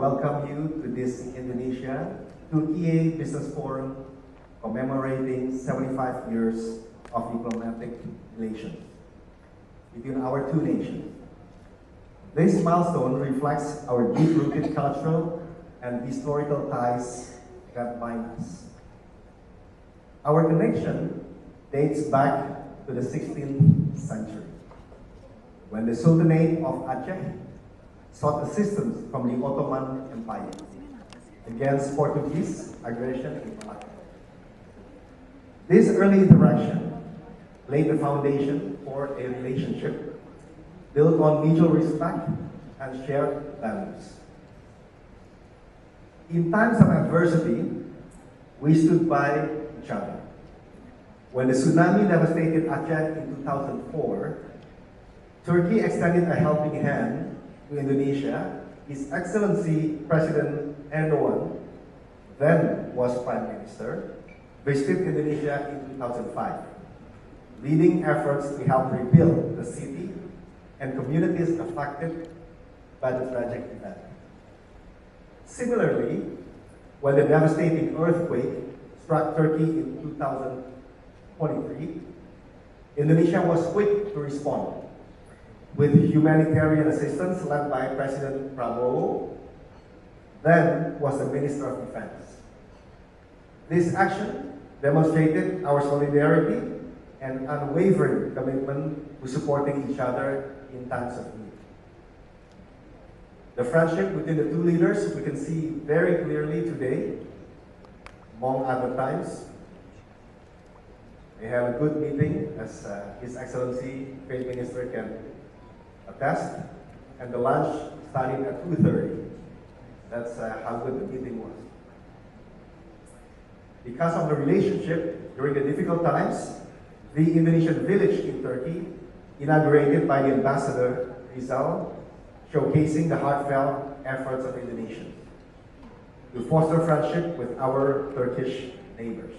welcome you to this Indonesia Turkey Business Forum commemorating 75 years of diplomatic relations between our two nations. This milestone reflects our deep-rooted cultural and historical ties that bind us. Our connection dates back to the 16th century, when the Sultanate of Aceh sought assistance from the Ottoman Empire against Portuguese aggression in Malacca. This early interaction laid the foundation for a relationship built on mutual respect and shared values. In times of adversity, we stood by each other. When the tsunami devastated Aceh in 2004, Turkey extended a helping hand to Indonesia. His Excellency President Erdogan, then was Prime Minister, visited Indonesia in 2005, leading efforts to help rebuild the city and communities affected by the tragic event. Similarly, when the devastating earthquake struck Turkey in 2023, Indonesia was quick to respond with humanitarian assistance led by President Prabowo, then was the Minister of Defense. This action demonstrated our solidarity and unwavering commitment to supporting each other in times of need. The friendship between the two leaders we can see very clearly today, among other times. We had a good meeting, as His Excellency, Trade Minister can attest, and the lunch started at 2:30. That's how good the meeting was. Because of the relationship during the difficult times, the Indonesian village in Turkey, inaugurated by the Ambassador Rizal, showcasing the heartfelt efforts of Indonesians to foster friendship with our Turkish neighbors.